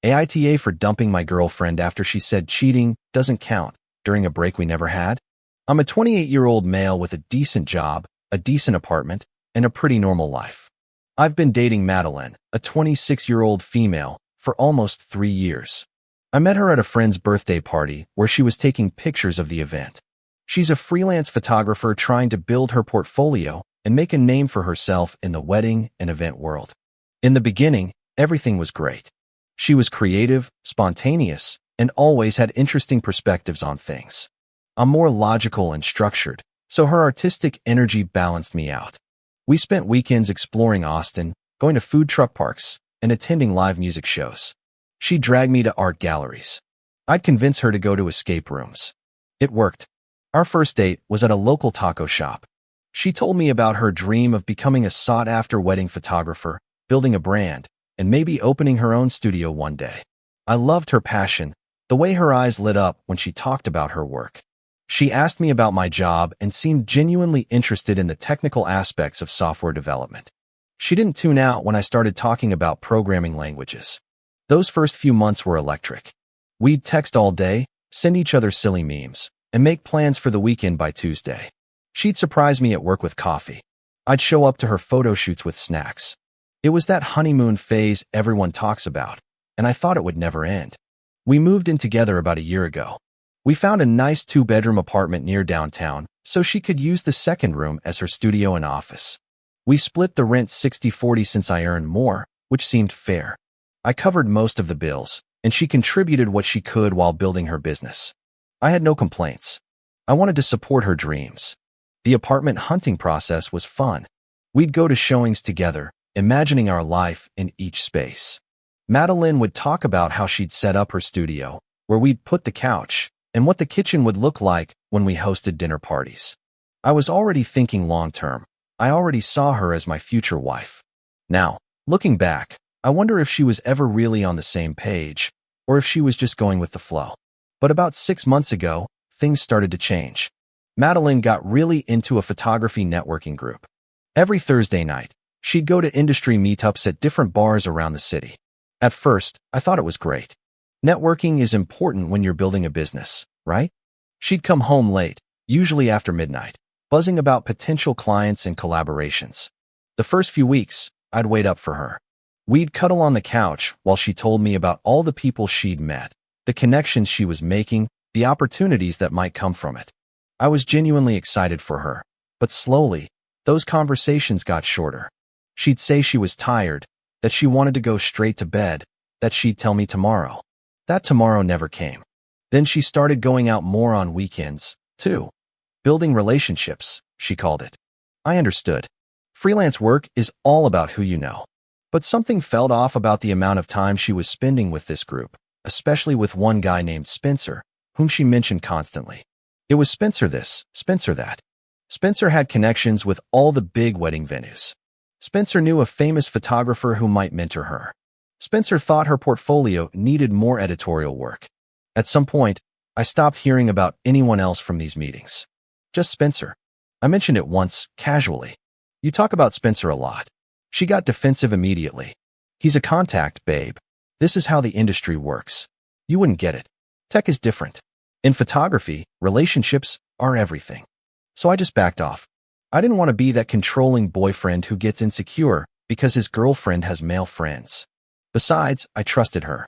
AITA for dumping my girlfriend after she said cheating doesn't count during a break we never had. I'm a 28-year-old male with a decent job, a decent apartment, and a pretty normal life. I've been dating Madeline, a 26-year-old female, for almost 3 years. I met her at a friend's birthday party where she was taking pictures of the event. She's a freelance photographer trying to build her portfolio and make a name for herself in the wedding and event world. In the beginning, everything was great. She was creative, spontaneous, and always had interesting perspectives on things. I'm more logical and structured, so her artistic energy balanced me out. We spent weekends exploring Austin, going to food truck parks, and attending live music shows. She dragged me to art galleries. I'd convince her to go to escape rooms. It worked. Our first date was at a local taco shop. She told me about her dream of becoming a sought-after wedding photographer, building a brand, and maybe opening her own studio one day. I loved her passion, the way her eyes lit up when she talked about her work. She asked me about my job and seemed genuinely interested in the technical aspects of software development. She didn't tune out when I started talking about programming languages. Those first few months were electric. We'd text all day, send each other silly memes, and make plans for the weekend by Tuesday. She'd surprise me at work with coffee. I'd show up to her photo shoots with snacks. It was that honeymoon phase everyone talks about, and I thought it would never end. We moved in together about a year ago. We found a nice 2-bedroom apartment near downtown, so she could use the second room as her studio and office. We split the rent 60-40 since I earned more, which seemed fair. I covered most of the bills, and she contributed what she could while building her business. I had no complaints. I wanted to support her dreams. The apartment hunting process was fun. We'd go to showings together, imagining our life in each space. Madeline would talk about how she'd set up her studio, where we'd put the couch, and what the kitchen would look like when we hosted dinner parties. I was already thinking long-term. I already saw her as my future wife. Now, looking back, I wonder if she was ever really on the same page, or if she was just going with the flow. But about 6 months ago, things started to change. Madeline got really into a photography networking group. Every Thursday night, she'd go to industry meetups at different bars around the city. At first, I thought it was great. Networking is important when you're building a business, right? She'd come home late, usually after midnight, buzzing about potential clients and collaborations. The first few weeks, I'd wait up for her. We'd cuddle on the couch while she told me about all the people she'd met, the connections she was making, the opportunities that might come from it. I was genuinely excited for her, but slowly, those conversations got shorter. She'd say she was tired, that she wanted to go straight to bed, that she'd tell me tomorrow. That tomorrow never came. Then she started going out more on weekends, too. Building relationships, she called it. I understood. Freelance work is all about who you know. But something felt off about the amount of time she was spending with this group, especially with one guy named Spencer, whom she mentioned constantly. It was Spencer this, Spencer that. Spencer had connections with all the big wedding venues. Spencer knew a famous photographer who might mentor her. Spencer thought her portfolio needed more editorial work. At some point, I stopped hearing about anyone else from these meetings. Just Spencer. I mentioned it once, casually. You talk about Spencer a lot. She got defensive immediately. He's a contact, babe. This is how the industry works. You wouldn't get it. Tech is different. In photography, relationships are everything. So I just backed off. I didn't want to be that controlling boyfriend who gets insecure because his girlfriend has male friends. Besides, I trusted her.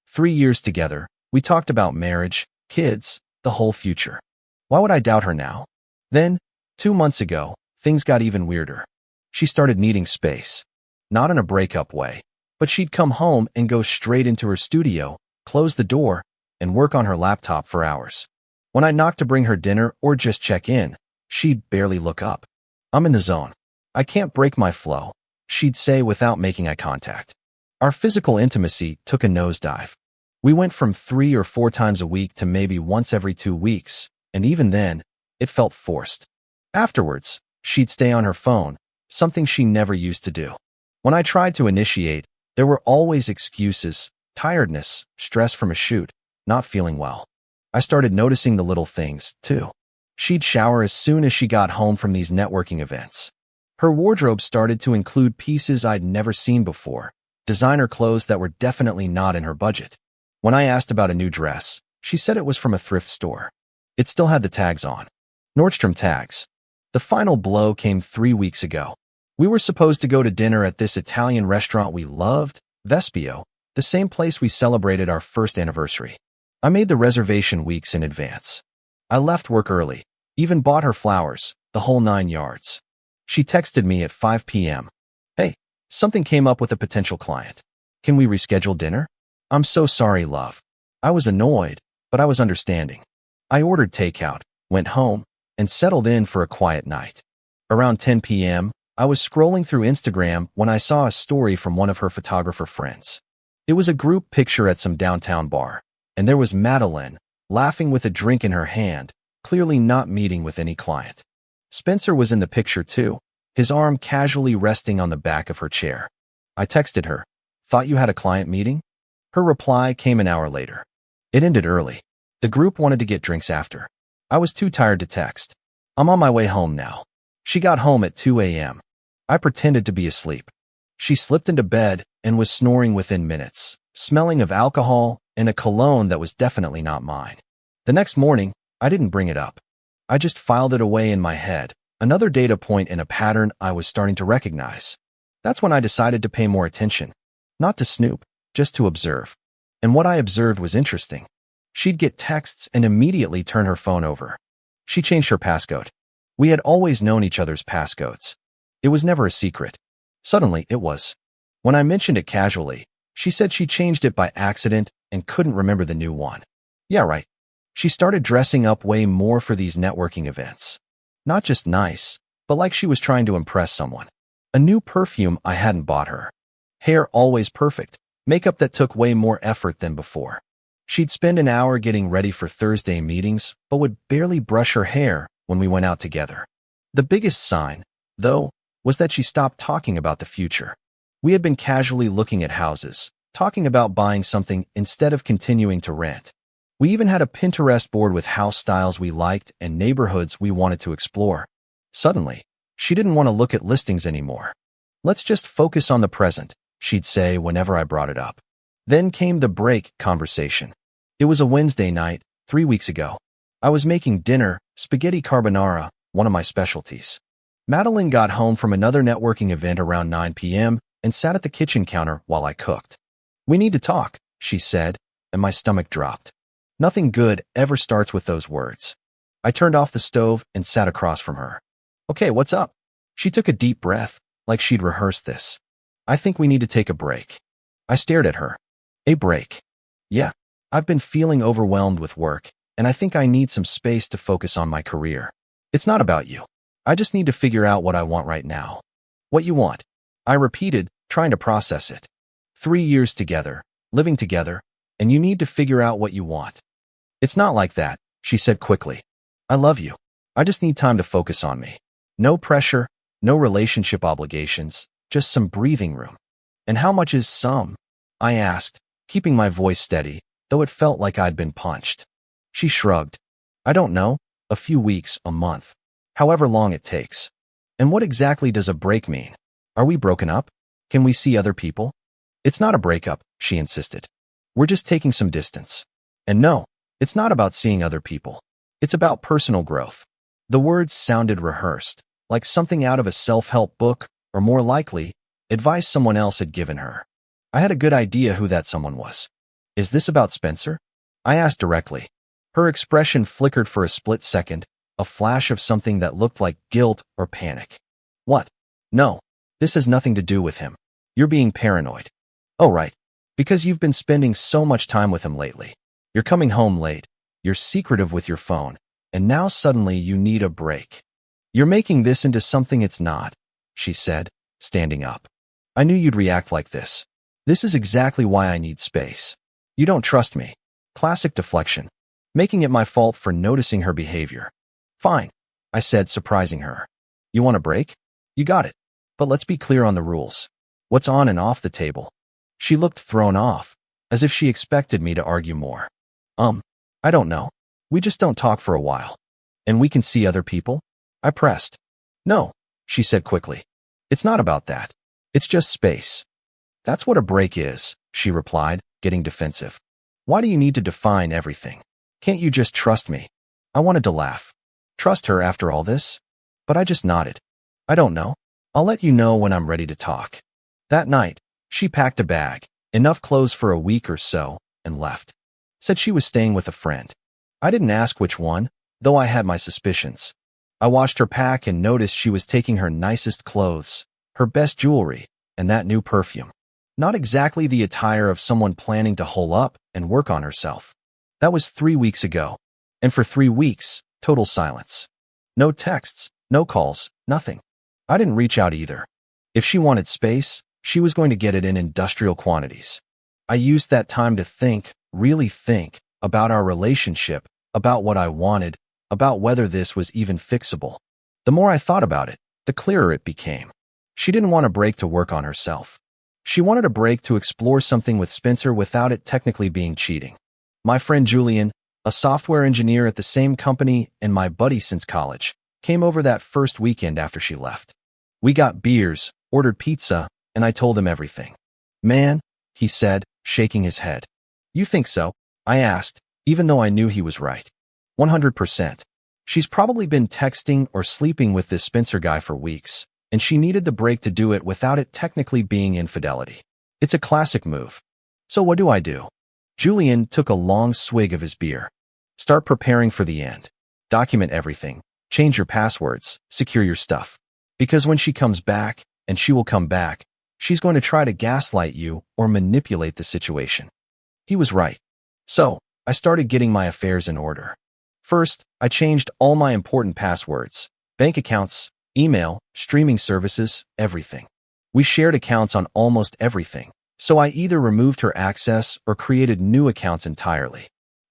3 years together, we talked about marriage, kids, the whole future. Why would I doubt her now? Then, 2 months ago, things got even weirder. She started needing space. Not in a breakup way, but she'd come home and go straight into her studio, close the door, and work on her laptop for hours. When I knocked to bring her dinner or just check in, she'd barely look up. I'm in the zone. I can't break my flow, she'd say without making eye contact. Our physical intimacy took a nosedive. We went from 3 or 4 times a week to maybe once every 2 weeks, and even then, it felt forced. Afterwards, she'd stay on her phone, something she never used to do. When I tried to initiate, there were always excuses, tiredness, stress from a shoot, not feeling well. I started noticing the little things, too. She'd shower as soon as she got home from these networking events. Her wardrobe started to include pieces I'd never seen before, designer clothes that were definitely not in her budget. When I asked about a new dress, she said it was from a thrift store. It still had the tags on. Nordstrom tags. The final blow came 3 weeks ago. We were supposed to go to dinner at this Italian restaurant we loved, Vespio, the same place we celebrated our first anniversary. I made the reservation weeks in advance. I left work early, even bought her flowers, the whole 9 yards. She texted me at 5 p.m. Hey, something came up with a potential client. Can we reschedule dinner? I'm so sorry, love. I was annoyed, but I was understanding. I ordered takeout, went home, and settled in for a quiet night. Around 10 p.m., I was scrolling through Instagram when I saw a story from one of her photographer friends. It was a group picture at some downtown bar, and there was Madeline, laughing with a drink in her hand, clearly not meeting with any client. Spencer was in the picture too, his arm casually resting on the back of her chair. I texted her, "Thought you had a client meeting?" Her reply came an hour later. It ended early. The group wanted to get drinks after. I was too tired to text. I'm on my way home now. She got home at 2 a.m. I pretended to be asleep. She slipped into bed and was snoring within minutes, smelling of alcohol and a cologne that was definitely not mine. The next morning, I didn't bring it up. I just filed it away in my head, another data point in a pattern I was starting to recognize. That's when I decided to pay more attention. Not to snoop, just to observe. And what I observed was interesting. She'd get texts and immediately turn her phone over. She changed her passcode. We had always known each other's passcodes. It was never a secret. Suddenly, it was. When I mentioned it casually, she said she changed it by accident and couldn't remember the new one. Yeah, right. She started dressing up way more for these networking events. Not just nice, but like she was trying to impress someone. A new perfume I hadn't bought her. Hair always perfect. Makeup that took way more effort than before. She'd spend an hour getting ready for Thursday meetings, but would barely brush her hair when we went out together. The biggest sign, though, was that she stopped talking about the future. We had been casually looking at houses, talking about buying something instead of continuing to rent. We even had a Pinterest board with house styles we liked and neighborhoods we wanted to explore. Suddenly, she didn't want to look at listings anymore. Let's just focus on the present, she'd say whenever I brought it up. Then came the break conversation. It was a Wednesday night, 3 weeks ago. I was making dinner, spaghetti carbonara, one of my specialties. Madeline got home from another networking event around 9 p.m. and sat at the kitchen counter while I cooked. We need to talk, she said, and my stomach dropped. Nothing good ever starts with those words. I turned off the stove and sat across from her. Okay, what's up? She took a deep breath, like she'd rehearsed this. I think we need to take a break. I stared at her. A break. Yeah, I've been feeling overwhelmed with work, and I think I need some space to focus on my career. It's not about you. I just need to figure out what I want right now. What you want? I repeated, trying to process it. 3 years together, living together, and you need to figure out what you want. It's not like that, she said quickly. I love you. I just need time to focus on me. No pressure, no relationship obligations, just some breathing room. And how much is some? I asked, keeping my voice steady, though it felt like I'd been punched. She shrugged. I don't know, a few weeks, a month, however long it takes. And what exactly does a break mean? Are we broken up? Can we see other people? It's not a breakup, she insisted. We're just taking some distance. And no, it's not about seeing other people. It's about personal growth. The words sounded rehearsed, like something out of a self-help book, or more likely, advice someone else had given her. I had a good idea who that someone was. Is this about Spencer? I asked directly. Her expression flickered for a split second, a flash of something that looked like guilt or panic. What? No, this has nothing to do with him. You're being paranoid. Oh, right. Because you've been spending so much time with him lately. You're coming home late. You're secretive with your phone. And now suddenly you need a break. You're making this into something it's not, she said, standing up. I knew you'd react like this. This is exactly why I need space. You don't trust me. Classic deflection. Making it my fault for noticing her behavior. Fine, I said, surprising her. You want a break? You got it. But let's be clear on the rules. What's on and off the table? She looked thrown off, as if she expected me to argue more. I don't know. We just don't talk for a while. And we can see other people? I pressed. No, she said quickly. It's not about that. It's just space. That's what a break is, she replied, getting defensive. Why do you need to define everything? Can't you just trust me? I wanted to laugh. Trust her after all this? But I just nodded. I don't know. I'll let you know when I'm ready to talk. That night, she packed a bag, enough clothes for a week or so, and left. Said she was staying with a friend. I didn't ask which one, though I had my suspicions. I watched her pack and noticed she was taking her nicest clothes, her best jewelry, and that new perfume. Not exactly the attire of someone planning to hole up and work on herself. That was 3 weeks ago. And for 3 weeks, total silence. No texts, no calls, nothing. I didn't reach out either. If she wanted space, she was going to get it in industrial quantities. I used that time to think, really think, about our relationship, about what I wanted, about whether this was even fixable. The more I thought about it, the clearer it became. She didn't want a break to work on herself. She wanted a break to explore something with Spencer without it technically being cheating. My friend Julian, a software engineer at the same company and my buddy since college, came over that first weekend after she left. We got beers, ordered pizza, and I told him everything. Man, he said, shaking his head. You think so? I asked, even though I knew he was right. 100%. She's probably been texting or sleeping with this Spencer guy for weeks, and she needed the break to do it without it technically being infidelity. It's a classic move. So what do? Julian took a long swig of his beer. Start preparing for the end. Document everything. Change your passwords. Secure your stuff. Because when she comes back, and she will come back, she's going to try to gaslight you or manipulate the situation. He was right. So, I started getting my affairs in order. First, I changed all my important passwords, bank accounts, email, streaming services, everything. We shared accounts on almost everything, so I either removed her access or created new accounts entirely.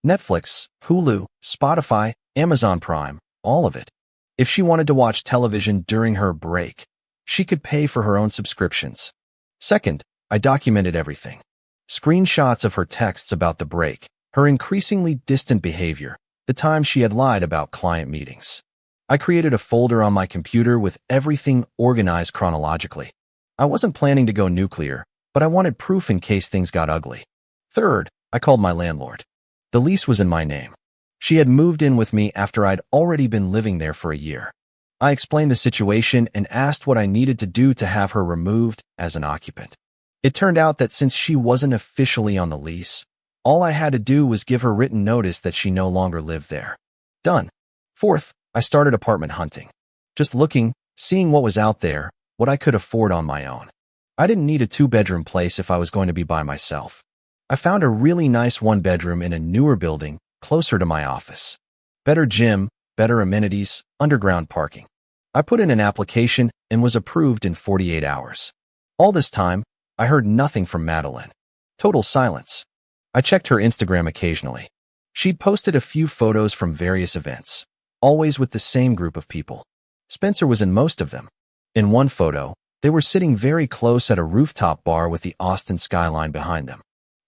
Netflix, Hulu, Spotify, Amazon Prime, all of it. If she wanted to watch television during her break, she could pay for her own subscriptions. Second, I documented everything. Screenshots of her texts about the break, her increasingly distant behavior, the time she had lied about client meetings. I created a folder on my computer with everything organized chronologically. I wasn't planning to go nuclear, but I wanted proof in case things got ugly. Third, I called my landlord. The lease was in my name. She had moved in with me after I'd already been living there for a year. I explained the situation and asked what I needed to do to have her removed as an occupant. It turned out that since she wasn't officially on the lease, all I had to do was give her written notice that she no longer lived there. Done. Fourth, I started apartment hunting. Just looking, seeing what was out there, what I could afford on my own. I didn't need a 2-bedroom place if I was going to be by myself. I found a really nice 1-bedroom in a newer building, closer to my office. Better gym, better amenities, underground parking. I put in an application and was approved in 48 hours. All this time, I heard nothing from Madeline. Total silence. I checked her Instagram occasionally. She'd posted a few photos from various events, always with the same group of people. Spencer was in most of them. In one photo, they were sitting very close at a rooftop bar with the Austin skyline behind them.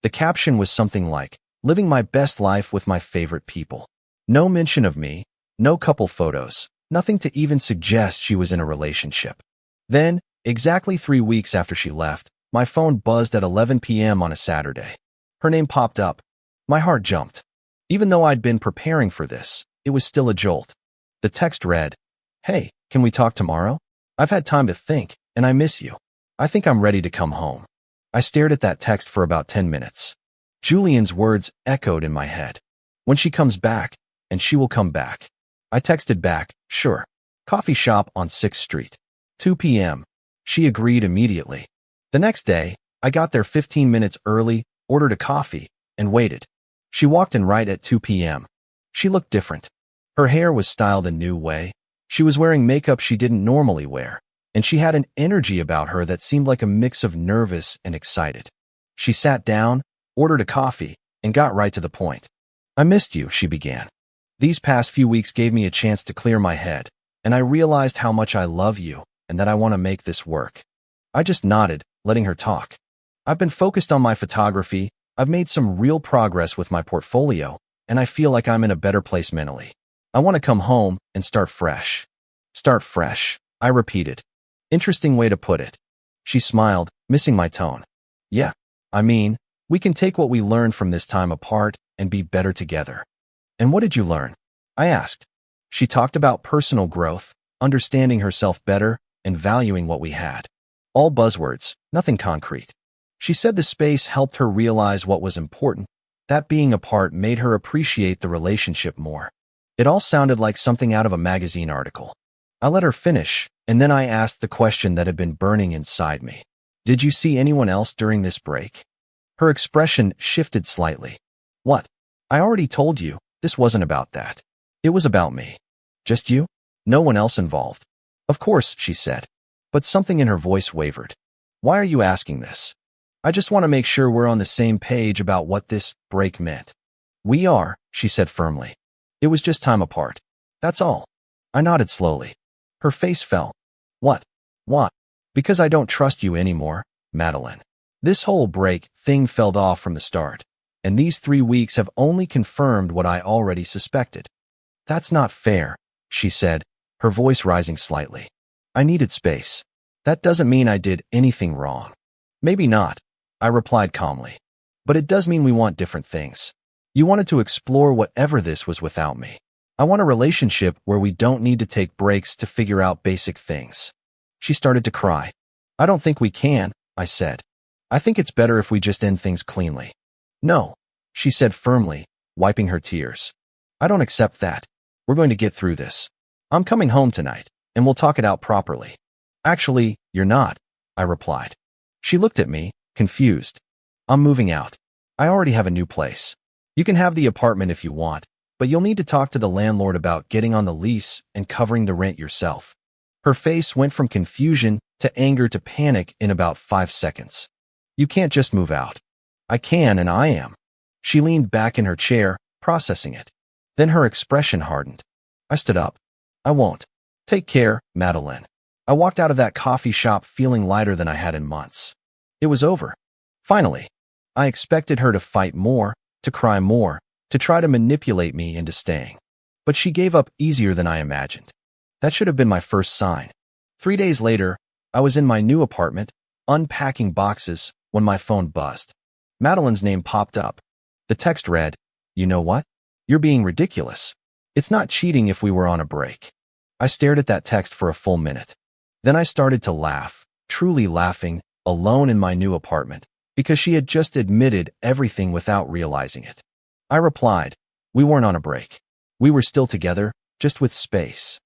The caption was something like, "Living my best life with my favorite people." No mention of me, no couple photos, nothing to even suggest she was in a relationship. Then, exactly 3 weeks after she left, my phone buzzed at 11 p.m. on a Saturday. Her name popped up. My heart jumped. Even though I'd been preparing for this, it was still a jolt. The text read, "Hey, can we talk tomorrow? I've had time to think, and I miss you. I think I'm ready to come home." I stared at that text for about 10 minutes. Julian's words echoed in my head. When she comes back, and she will come back. I texted back, "Sure. Coffee shop on 6th Street. 2 p.m. She agreed immediately. The next day, I got there 15 minutes early, ordered a coffee, and waited. She walked in right at 2 p.m. She looked different. Her hair was styled a new way. She was wearing makeup she didn't normally wear, and she had an energy about her that seemed like a mix of nervous and excited. She sat down, ordered a coffee, and got right to the point. "I missed you," she began. "These past few weeks gave me a chance to clear my head, and I realized how much I love you and that I want to make this work." I just nodded, letting her talk. "I've been focused on my photography, I've made some real progress with my portfolio, and I feel like I'm in a better place mentally. I want to come home and start fresh." "Start fresh," I repeated. Interesting way to put it. She smiled, missing my tone. Yeah, I mean, we can take what we learned from this time apart and be better together. And what did you learn? I asked. She talked about personal growth, understanding herself better, and valuing what we had. All buzzwords, nothing concrete. She said the space helped her realize what was important, that being apart made her appreciate the relationship more. It all sounded like something out of a magazine article. I let her finish, and then I asked the question that had been burning inside me. Did you see anyone else during this break? Her expression shifted slightly. What? I already told you, this wasn't about that. It was about me. Just you? No one else involved. Of course, she said. But something in her voice wavered. Why are you asking this? I just want to make sure we're on the same page about what this break meant. We are, she said firmly. It was just time apart. That's all. I nodded slowly. Her face fell. What? What? Because I don't trust you anymore, Madeline. This whole break thing fell off from the start, and these 3 weeks have only confirmed what I already suspected. That's not fair, she said, her voice rising slightly. I needed space. That doesn't mean I did anything wrong. Maybe not, I replied calmly. But it does mean we want different things. You wanted to explore whatever this was without me. I want a relationship where we don't need to take breaks to figure out basic things. She started to cry. I don't think we can, I said. I think it's better if we just end things cleanly. No, she said firmly, wiping her tears. I don't accept that. We're going to get through this. I'm coming home tonight, and we'll talk it out properly. Actually, you're not, I replied. She looked at me, confused. I'm moving out. I already have a new place. You can have the apartment if you want, but you'll need to talk to the landlord about getting on the lease and covering the rent yourself. Her face went from confusion to anger to panic in about 5 seconds. You can't just move out. I can, and I am. She leaned back in her chair, processing it. Then her expression hardened. I stood up. I won't. Take care, Madeline. I walked out of that coffee shop feeling lighter than I had in months. It was over. Finally. I expected her to fight more, to cry more, to try to manipulate me into staying. But she gave up easier than I imagined. That should have been my first sign. 3 days later, I was in my new apartment, unpacking boxes, when my phone buzzed. Madeline's name popped up. The text read, "You know what? You're being ridiculous. It's not cheating if we were on a break." I stared at that text for a full minute. Then I started to laugh, truly laughing, alone in my new apartment, because she had just admitted everything without realizing it. I replied, "We weren't on a break. We were still together, just with space.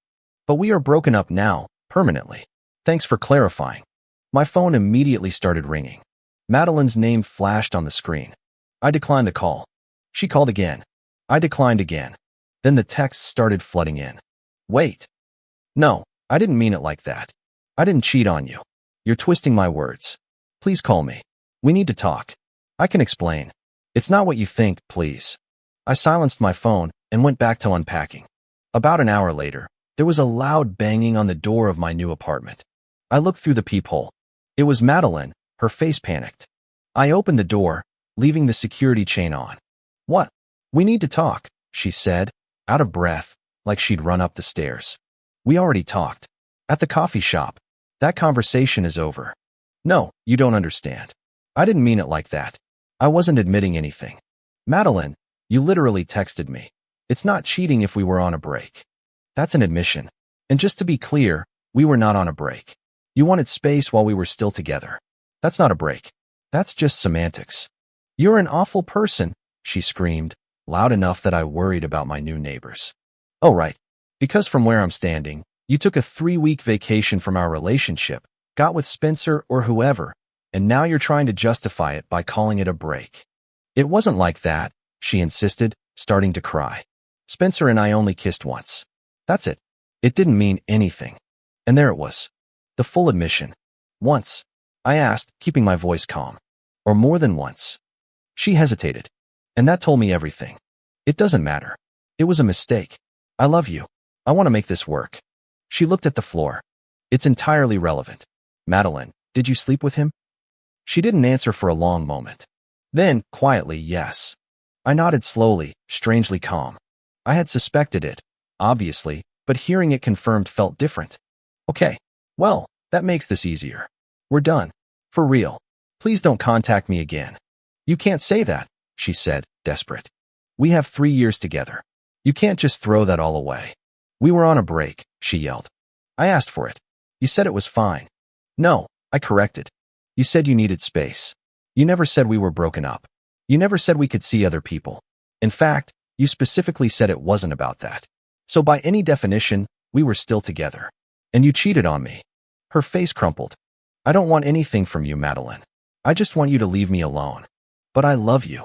But we are broken up now, permanently. Thanks for clarifying." My phone immediately started ringing. Madeline's name flashed on the screen. I declined the call. She called again. I declined again. Then the texts started flooding in. Wait. No, I didn't mean it like that. I didn't cheat on you. You're twisting my words. Please call me. We need to talk. I can explain. It's not what you think, please. I silenced my phone and went back to unpacking. About an hour later, there was a loud banging on the door of my new apartment. I looked through the peephole. It was Madeline, her face panicked. I opened the door, leaving the security chain on. What? We need to talk, she said, out of breath, like she'd run up the stairs. We already talked. At the coffee shop. That conversation is over. No, you don't understand. I didn't mean it like that. I wasn't admitting anything. Madeline, you literally texted me. It's not cheating if we were on a break. That's an admission. And just to be clear, we were not on a break. You wanted space while we were still together. That's not a break. That's just semantics. You're an awful person, she screamed, loud enough that I worried about my new neighbors. Oh, right. Because from where I'm standing, you took a 3-week vacation from our relationship, got with Spencer or whoever, and now you're trying to justify it by calling it a break. It wasn't like that, she insisted, starting to cry. Spencer and I only kissed once. That's it. It didn't mean anything. And there it was. The full admission. Once. I asked, keeping my voice calm. Or more than once. She hesitated. And that told me everything. It doesn't matter. It was a mistake. I love you. I want to make this work. She looked at the floor. It's entirely relevant. Madeline, did you sleep with him? She didn't answer for a long moment. Then, quietly, yes. I nodded slowly, strangely calm. I had suspected it, obviously, but hearing it confirmed felt different. Okay, well, that makes this easier. We're done. For real. Please don't contact me again. You can't say that, she said, desperate. We have 3 years together. You can't just throw that all away. We were on a break, she yelled. I asked for it. You said it was fine. No, I corrected. You said you needed space. You never said we were broken up. You never said we could see other people. In fact, you specifically said it wasn't about that. So by any definition, we were still together. And you cheated on me. Her face crumpled. I don't want anything from you, Madeline. I just want you to leave me alone. But I love you.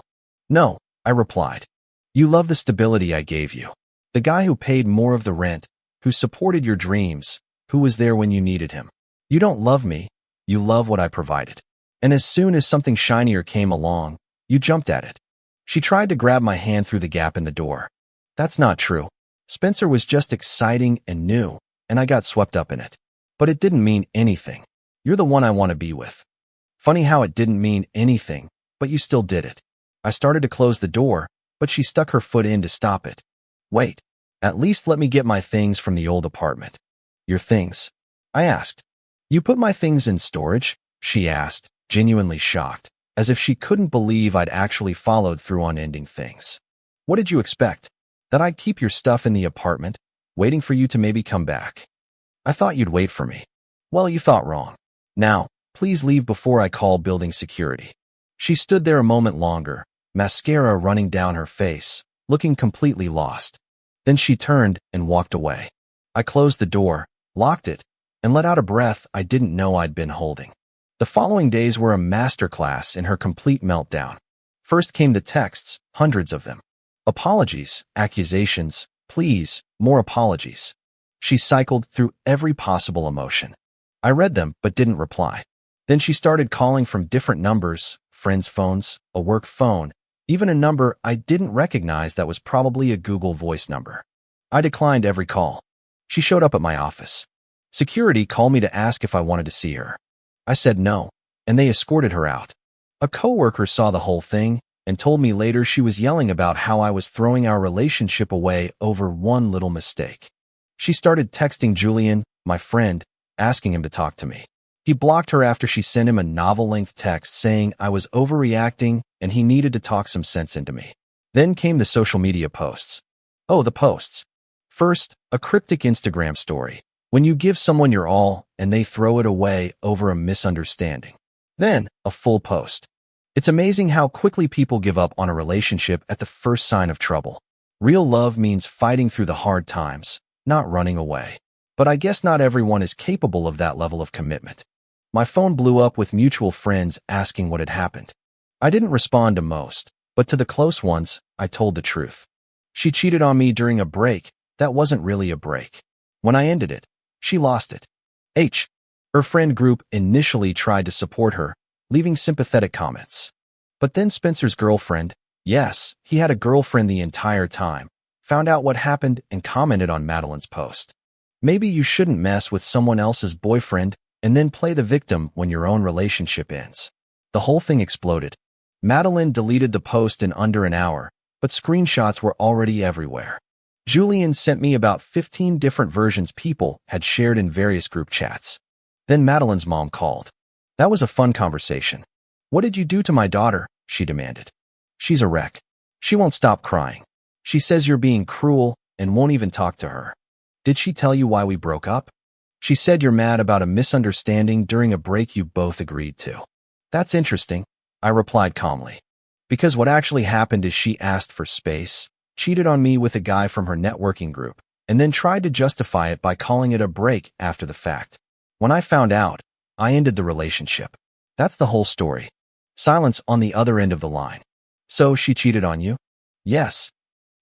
No, I replied. You love the stability I gave you. The guy who paid more of the rent, who supported your dreams, who was there when you needed him. You don't love me. You love what I provided. And as soon as something shinier came along, you jumped at it. She tried to grab my hand through the gap in the door. That's not true. Spencer was just exciting and new, and I got swept up in it. But it didn't mean anything. You're the one I want to be with. Funny how it didn't mean anything, but you still did it. I started to close the door, but she stuck her foot in to stop it. Wait, at least let me get my things from the old apartment. Your things? I asked. You put my things in storage? She asked, genuinely shocked, as if she couldn't believe I'd actually followed through on ending things. What did you expect? That I'd keep your stuff in the apartment, waiting for you to maybe come back? I thought you'd wait for me. Well, you thought wrong. Now, please leave before I call building security. She stood there a moment longer, mascara running down her face, looking completely lost. Then she turned and walked away. I closed the door, locked it, and let out a breath I didn't know I'd been holding. The following days were a masterclass in her complete meltdown. First came the texts, hundreds of them. Apologies, accusations, pleas, more apologies. She cycled through every possible emotion. I read them but didn't reply. Then she started calling from different numbers, friends' phones, a work phone, even a number I didn't recognize that was probably a Google Voice number. I declined every call. She showed up at my office. Security called me to ask if I wanted to see her. I said no, and they escorted her out. A coworker saw the whole thing and told me later she was yelling about how I was throwing our relationship away over one little mistake. She started texting Julian, my friend, asking him to talk to me. He blocked her after she sent him a novel-length text saying I was overreacting and he needed to talk some sense into me. Then came the social media posts. Oh, the posts. First, a cryptic Instagram story, when you give someone your all and they throw it away over a misunderstanding. Then, a full post. It's amazing how quickly people give up on a relationship at the first sign of trouble. Real love means fighting through the hard times, not running away. But I guess not everyone is capable of that level of commitment. My phone blew up with mutual friends asking what had happened. I didn't respond to most, but to the close ones, I told the truth. She cheated on me during a break that wasn't really a break. When I ended it, she lost it. Her friend group initially tried to support her, leaving sympathetic comments. But then Spencer's girlfriend, yes, he had a girlfriend the entire time, found out what happened and commented on Madeline's post. Maybe you shouldn't mess with someone else's boyfriend and then play the victim when your own relationship ends. The whole thing exploded. Madeline deleted the post in under an hour, but screenshots were already everywhere. Julian sent me about 15 different versions people had shared in various group chats. Then Madeline's mom called. That was a fun conversation. What did you do to my daughter? She demanded. She's a wreck. She won't stop crying. She says you're being cruel and won't even talk to her. Did she tell you why we broke up? She said you're mad about a misunderstanding during a break you both agreed to. That's interesting, I replied calmly. Because what actually happened is she asked for space, cheated on me with a guy from her networking group, and then tried to justify it by calling it a break after the fact. When I found out, I ended the relationship. That's the whole story. Silence on the other end of the line. So she cheated on you? Yes.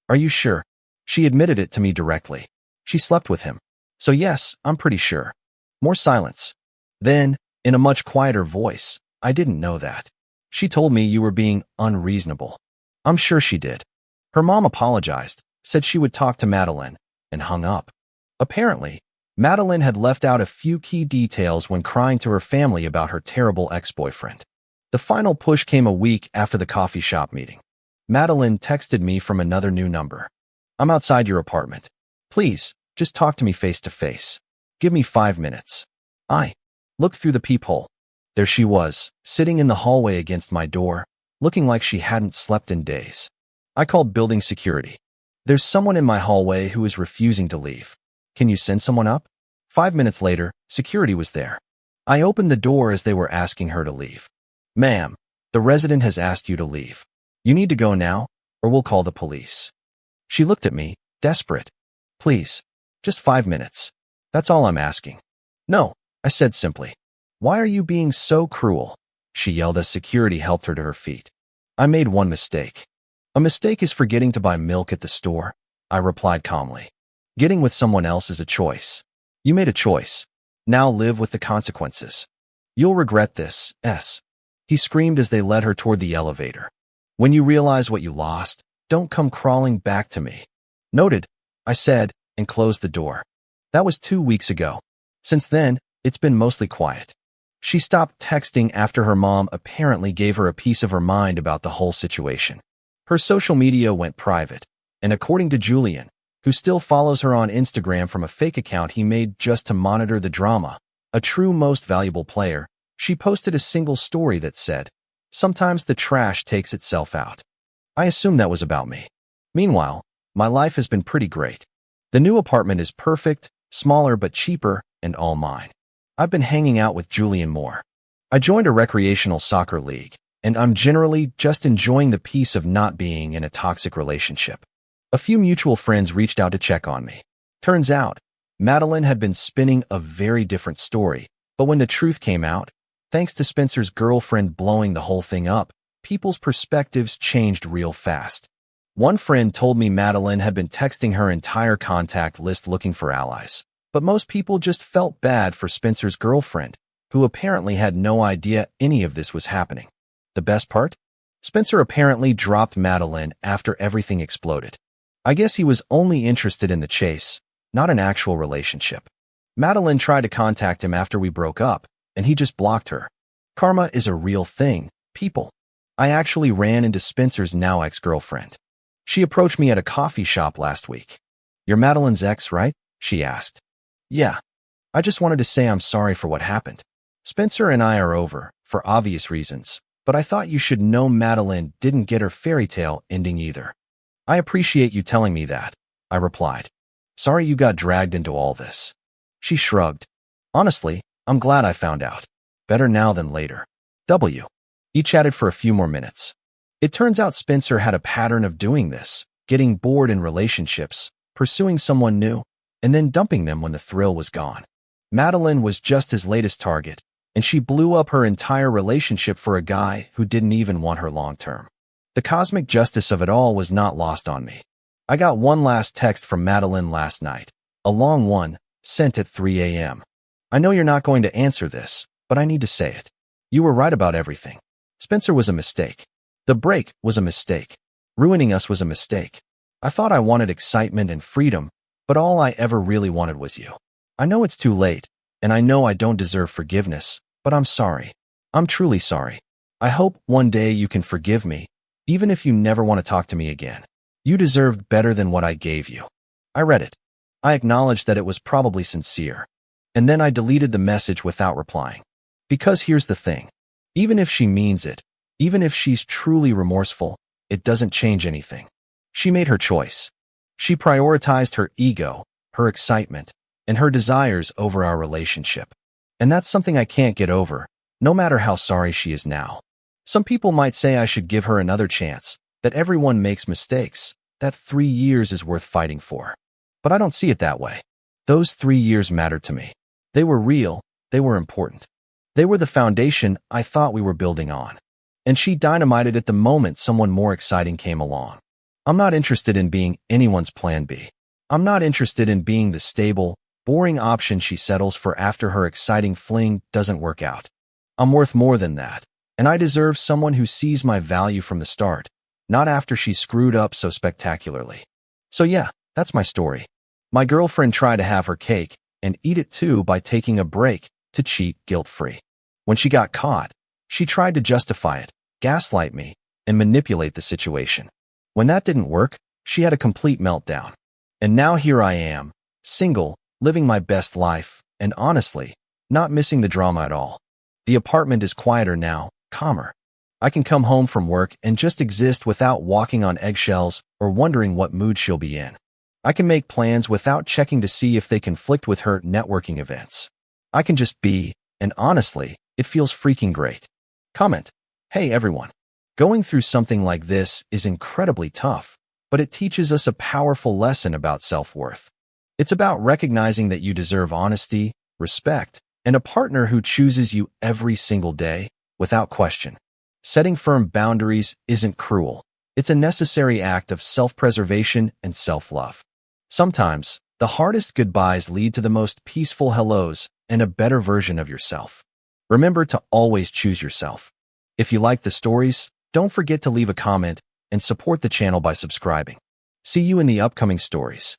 Are you sure? She admitted it to me directly. She slept with him. So yes, I'm pretty sure. More silence. Then, in a much quieter voice, I didn't know that. She told me you were being unreasonable. I'm sure she did. Her mom apologized, said she would talk to Madeline, and hung up. Apparently, Madeline had left out a few key details when crying to her family about her terrible ex-boyfriend. The final push came a week after the coffee shop meeting. Madeline texted me from another new number. I'm outside your apartment. Please, just talk to me face to face. Give me 5 minutes. I looked through the peephole. There she was, sitting in the hallway against my door, looking like she hadn't slept in days. I called building security. There's someone in my hallway who is refusing to leave. Can you send someone up? 5 minutes later, security was there. I opened the door as they were asking her to leave. Ma'am, the resident has asked you to leave. You need to go now, or we'll call the police. She looked at me, desperate. Please, just 5 minutes. That's all I'm asking. No, I said simply. Why are you being so cruel? She yelled as security helped her to her feet. I made one mistake. A mistake is forgetting to buy milk at the store, I replied calmly. Getting with someone else is a choice. You made a choice. Now live with the consequences. You'll regret this, he screamed as they led her toward the elevator. When you realize what you lost, don't come crawling back to me. Noted, I said, and closed the door. That was 2 weeks ago. Since then, it's been mostly quiet. She stopped texting after her mom apparently gave her a piece of her mind about the whole situation. Her social media went private, and according to Julian, who still follows her on Instagram from a fake account he made just to monitor the drama, a true most valuable player, she posted a single story that said, "Sometimes the trash takes itself out." I assumed that was about me. Meanwhile, my life has been pretty great. The new apartment is perfect, smaller but cheaper, and all mine. I've been hanging out with Julian more. I joined a recreational soccer league, and I'm generally just enjoying the peace of not being in a toxic relationship. A few mutual friends reached out to check on me. Turns out, Madeline had been spinning a very different story, but when the truth came out, thanks to Spencer's girlfriend blowing the whole thing up, people's perspectives changed real fast. One friend told me Madeline had been texting her entire contact list looking for allies, but most people just felt bad for Spencer's girlfriend, who apparently had no idea any of this was happening. The best part? Spencer apparently dropped Madeline after everything exploded. I guess he was only interested in the chase, not an actual relationship. Madeline tried to contact him after we broke up, and he just blocked her. Karma is a real thing, people. I actually ran into Spencer's now ex-girlfriend. She approached me at a coffee shop last week. "You're Madeline's ex, right?" she asked. "Yeah. I just wanted to say I'm sorry for what happened. Spencer and I are over, for obvious reasons, but I thought you should know Madeline didn't get her fairy tale ending either." "I appreciate you telling me that," I replied. "Sorry you got dragged into all this." She shrugged. "Honestly, I'm glad I found out. Better now than later. He chatted for a few more minutes. It turns out Spencer had a pattern of doing this, getting bored in relationships, pursuing someone new, and then dumping them when the thrill was gone. Madeline was just his latest target, and she blew up her entire relationship for a guy who didn't even want her long-term. The cosmic justice of it all was not lost on me. I got one last text from Madeline last night, a long one, sent at 3 a.m. "I know you're not going to answer this, but I need to say it. You were right about everything. Spencer was a mistake. The break was a mistake. Ruining us was a mistake. I thought I wanted excitement and freedom, but all I ever really wanted was you. I know it's too late, and I know I don't deserve forgiveness, but I'm sorry. I'm truly sorry. I hope one day you can forgive me, even if you never want to talk to me again. You deserved better than what I gave you." I read it. I acknowledged that it was probably sincere, and then I deleted the message without replying. Because here's the thing. Even if she means it, even if she's truly remorseful, it doesn't change anything. She made her choice. She prioritized her ego, her excitement, and her desires over our relationship. And that's something I can't get over, no matter how sorry she is now. Some people might say I should give her another chance, that everyone makes mistakes, that 3 years is worth fighting for. But I don't see it that way. Those 3 years mattered to me. They were real, they were important. They were the foundation I thought we were building on. And she dynamited at the moment someone more exciting came along. I'm not interested in being anyone's plan B. I'm not interested in being the stable, boring option she settles for after her exciting fling doesn't work out. I'm worth more than that, and I deserve someone who sees my value from the start, not after she screwed up so spectacularly. So yeah, that's my story. My girlfriend tried to have her cake and eat it too by taking a break to cheat guilt-free. When she got caught, she tried to justify it, gaslight me, and manipulate the situation. When that didn't work, she had a complete meltdown. And now here I am, single, living my best life, and honestly, not missing the drama at all. The apartment is quieter now, calmer. I can come home from work and just exist without walking on eggshells or wondering what mood she'll be in. I can make plans without checking to see if they conflict with her networking events. I can just be, and honestly, it feels freaking great. Comment. Hey everyone. Going through something like this is incredibly tough, but it teaches us a powerful lesson about self-worth. It's about recognizing that you deserve honesty, respect, and a partner who chooses you every single day, without question. Setting firm boundaries isn't cruel. It's a necessary act of self-preservation and self-love. Sometimes, the hardest goodbyes lead to the most peaceful hellos and a better version of yourself. Remember to always choose yourself. If you like the stories, don't forget to leave a comment and support the channel by subscribing. See you in the upcoming stories.